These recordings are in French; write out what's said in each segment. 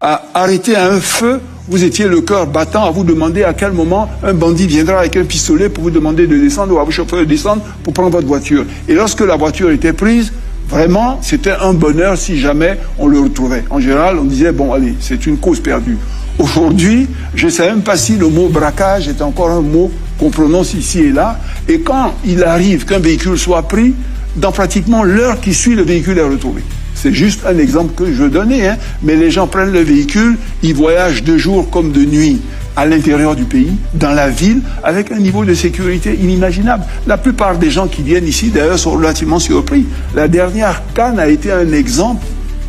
à arrêter à un feu, vous étiez le cœur battant à vous demander à quel moment un bandit viendra avec un pistolet pour vous demander de descendre ou à vos chauffeurs de descendre pour prendre votre voiture. Et lorsque la voiture était prise, vraiment, c'était un bonheur si jamais on le retrouvait. En général, on disait, bon, allez, c'est une cause perdue. Aujourd'hui, je ne sais même pas si le mot braquage est encore un mot qu'on prononce ici et là. Et quand il arrive qu'un véhicule soit pris, dans pratiquement l'heure qui suit, le véhicule est retrouvé. C'est juste un exemple que je donnais, hein. Mais les gens prennent le véhicule, ils voyagent de jour comme de nuit à l'intérieur du pays, dans la ville, avec un niveau de sécurité inimaginable. La plupart des gens qui viennent ici, d'ailleurs, sont relativement surpris. La dernière Cannes a été un exemple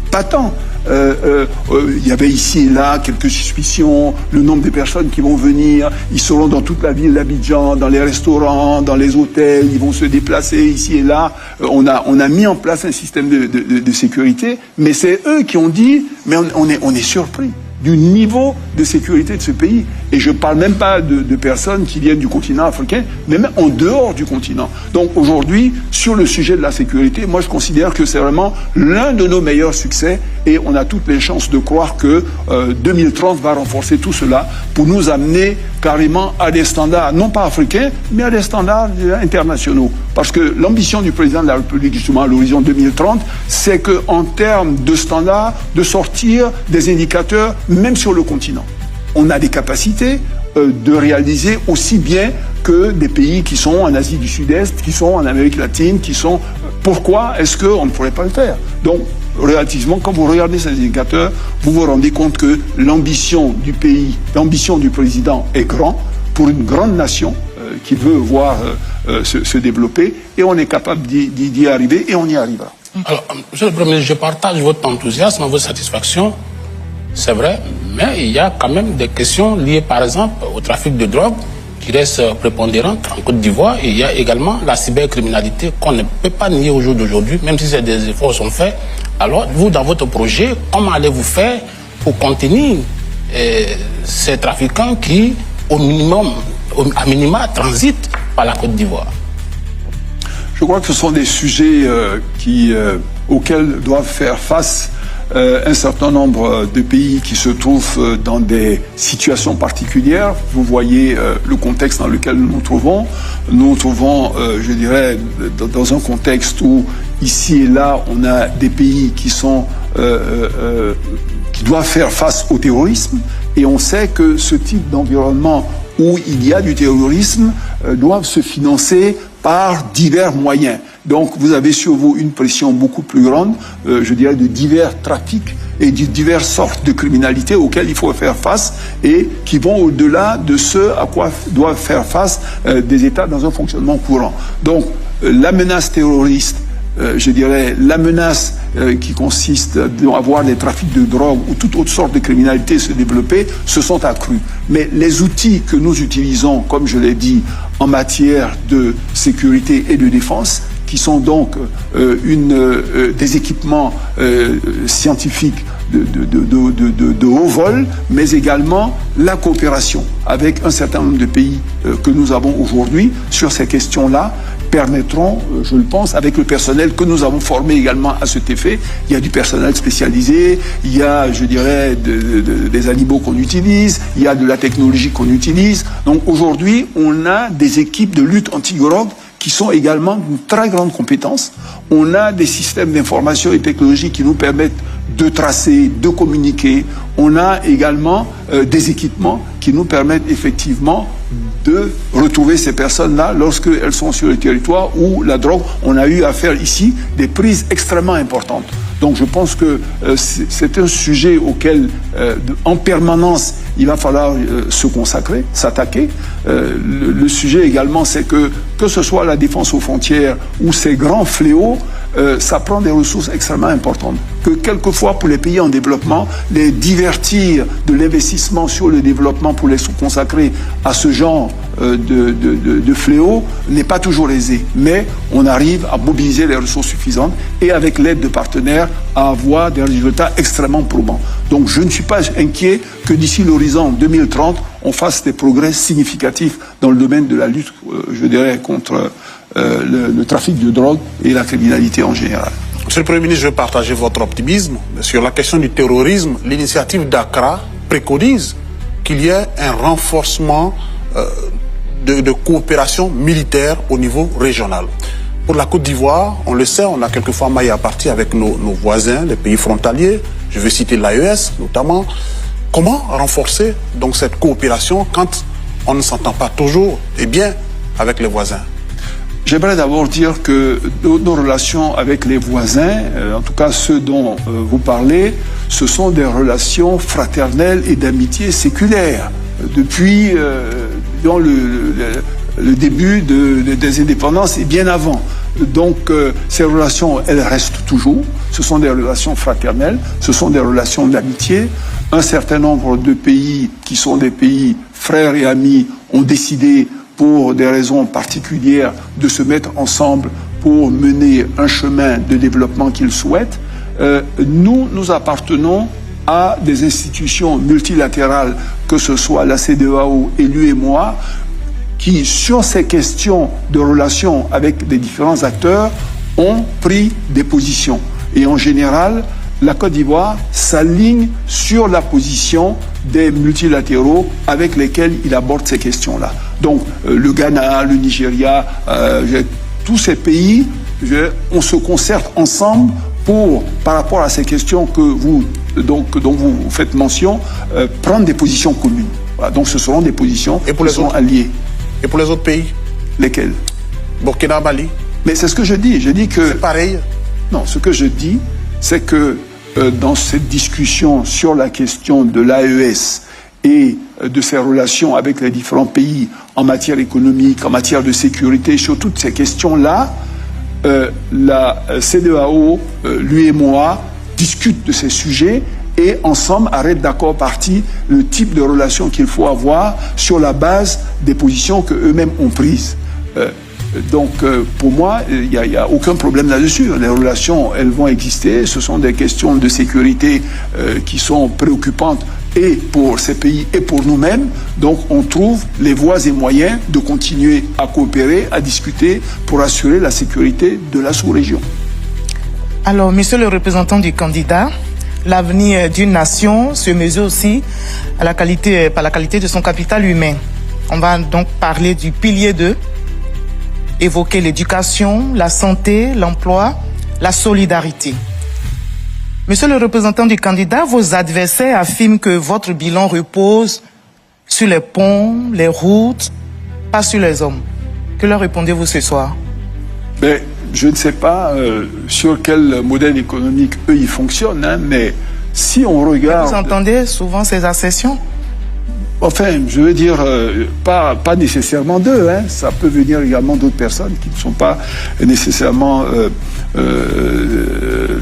patent. Il y avait ici et là quelques suspicions, le nombre de personnes qui vont venir, ils seront dans toute la ville d'Abidjan, dans les restaurants, dans les hôtels, ils vont se déplacer ici et là. On a mis en place un système de sécurité, mais c'est eux qui ont dit, mais on est surpris du niveau de sécurité de ce pays. Et je ne parle même pas de personnes qui viennent du continent africain, mais même en dehors du continent. Donc aujourd'hui, sur le sujet de la sécurité, moi je considère que c'est vraiment l'un de nos meilleurs succès et on a toutes les chances de croire que 2030 va renforcer tout cela pour nous amener carrément à des standards, non pas africains, mais à des standards internationaux. Parce que l'ambition du président de la République, justement, à l'horizon 2030, c'est qu'en termes de standards, de sortir des indicateurs, même sur le continent. On a des capacités de réaliser aussi bien que des pays qui sont en Asie du Sud-Est, qui sont en Amérique latine, qui sont... Pourquoi est-ce qu'on ne pourrait pas le faire? Donc, relativement, quand vous regardez ces indicateurs, vous vous rendez compte que l'ambition du pays, l'ambition du président est grande pour une grande nation qui veut voir se développer, et on est capable d'y arriver, et on y arrivera. Alors, Monsieur le Premier ministre, je partage votre enthousiasme, votre satisfaction, c'est vrai, mais il y a quand même des questions liées, par exemple, au trafic de drogue, qui reste prépondérante en Côte d'Ivoire. Et il y a également la cybercriminalité qu'on ne peut pas nier au jour d'aujourd'hui, même si des efforts sont faits. Alors, vous, dans votre projet, comment allez-vous faire pour contenir ces trafiquants qui, au minimum, à minima, transitent par la Côte d'Ivoire? Je crois que ce sont des sujets auxquels doivent faire face un certain nombre de pays qui se trouvent dans des situations particulières. Vous voyez le contexte dans lequel nous nous trouvons. Nous nous trouvons, je dirais, dans un contexte où, ici et là, on a des pays qui sont qui doivent faire face au terrorisme. Et on sait que ce type d'environnement où il y a du terrorisme doivent se financer par divers moyens. Donc vous avez sur vous une pression beaucoup plus grande, je dirais, de divers trafics et de diverses sortes de criminalité auxquelles il faut faire face et qui vont au-delà de ce à quoi doivent faire face des États dans un fonctionnement courant. Donc la menace terroriste, je dirais, la menace qui consiste à avoir des trafics de drogue ou toute autre sorte de criminalité se développer, se sont accrus. Mais les outils que nous utilisons, comme je l'ai dit, en matière de sécurité et de défense, qui sont donc des équipements scientifiques de haut vol, mais également la coopération avec un certain nombre de pays que nous avons aujourd'hui sur ces questions-là, permettront, je le pense, avec le personnel que nous avons formé également à cet effet. Il y a du personnel spécialisé, il y a, je dirais, des animaux qu'on utilise, il y a de la technologie qu'on utilise. Donc aujourd'hui, on a des équipes de lutte anti-drogue qui sont également d'une très grande compétence. On a des systèmes d'information et technologie qui nous permettent de tracer, de communiquer. On a également des équipements qui nous permettent effectivement de retrouver ces personnes-là lorsqu'elles sont sur le territoire où la drogue, on a eu à faire ici des prises extrêmement importantes. Donc je pense que c'est un sujet auquel, en permanence, il va falloir se consacrer, s'attaquer. Le sujet également, c'est que ce soit la défense aux frontières ou ces grands fléaux, ça prend des ressources extrêmement importantes. Que quelquefois, pour les pays en développement, les divertir de l'investissement sur le développement pour les consacrer à ce genre de fléaux n'est pas toujours aisé. Mais on arrive à mobiliser les ressources suffisantes et avec l'aide de partenaires à avoir des résultats extrêmement probants. Donc je ne suis pas inquiet que d'ici l'horizon 2030, on fasse des progrès significatifs dans le domaine de la lutte, je dirais, contre le trafic de drogue et la criminalité en général. Monsieur le Premier ministre, je veux partager votre optimisme. Sur la question du terrorisme, l'initiative d'Accra préconise qu'il y ait un renforcement de coopération militaire au niveau régional. Pour la Côte d'Ivoire, on le sait, on a quelquefois maille à partie avec nos voisins, les pays frontaliers. Je vais citer l'AES notamment. Comment renforcer donc cette coopération quand on ne s'entend pas toujours et bien avec les voisins? J'aimerais d'abord dire que nos relations avec les voisins, en tout cas ceux dont vous parlez, ce sont des relations fraternelles et d'amitié séculaires. Depuis le début des indépendances et bien avant. Donc ces relations, elles restent toujours. Ce sont des relations fraternelles, ce sont des relations d'amitié. Un certain nombre de pays qui sont des pays frères et amis ont décidé pour des raisons particulières de se mettre ensemble pour mener un chemin de développement qu'ils souhaitent. Nous appartenons à des institutions multilatérales, que ce soit la CEDEAO et l'UEMOA, qui, sur ces questions de relations avec les différents acteurs, ont pris des positions. Et en général, la Côte d'Ivoire s'aligne sur la position des multilatéraux avec lesquels il aborde ces questions-là. Donc, le Ghana, le Nigeria, tous ces pays, on se concerte ensemble par rapport à ces questions dont vous faites mention, prendre des positions communes. Voilà, donc, ce seront des positions qui sont alliées. Et pour les autres pays? Lesquels? Burkina, Mali. Mais c'est ce que je dis. Je dis que... C'est pareil? Non, ce que je dis, c'est que dans cette discussion sur la question de l'AES et de ses relations avec les différents pays en matière économique, en matière de sécurité, sur toutes ces questions-là, la CEDEAO, l'UEMOA discutent de ces sujets et ensemble arrêtent d'accord partie le type de relation qu'il faut avoir sur la base des positions qu'eux-mêmes ont prises. Donc, pour moi, il n'y a aucun problème là-dessus. Les relations, elles vont exister. Ce sont des questions de sécurité qui sont préoccupantes et pour ces pays et pour nous-mêmes. Donc, on trouve les voies et moyens de continuer à coopérer, à discuter pour assurer la sécurité de la sous-région. Alors, monsieur le représentant du candidat, l'avenir d'une nation se mesure aussi par la qualité de son capital humain. On va donc parler du pilier 2, évoquer l'éducation, la santé, l'emploi, la solidarité. Monsieur le représentant du candidat, vos adversaires affirment que votre bilan repose sur les ponts, les routes, pas sur les hommes. Que leur répondez-vous ce soir? Je ne sais pas sur quel modèle économique eux ils fonctionnent, hein, mais si on regarde... Vous entendez souvent ces assertions? Enfin, je veux dire, pas nécessairement d'eux, hein. Ça peut venir également d'autres personnes qui ne sont pas nécessairement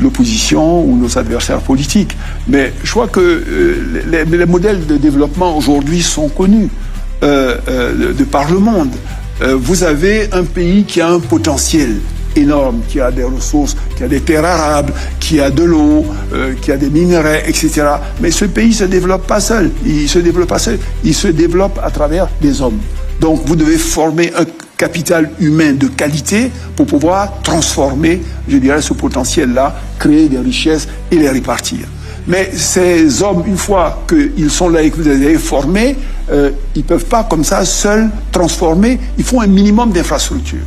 l'opposition ou nos adversaires politiques. Mais je crois que les modèles de développement aujourd'hui sont connus de par le monde. Vous avez un pays qui a un potentiel énorme, qui a des ressources, qui a des terres arables, qui a de l'eau, qui a des minerais, etc. Mais ce pays ne se développe pas seul. Il se développe à travers des hommes. Donc vous devez former un capital humain de qualité pour pouvoir transformer, je dirais, ce potentiel-là, créer des richesses et les répartir. Mais ces hommes, une fois qu'ils sont là et que vous les avez formés, ils ne peuvent pas comme ça seuls transformer. Il faut un minimum d'infrastructures.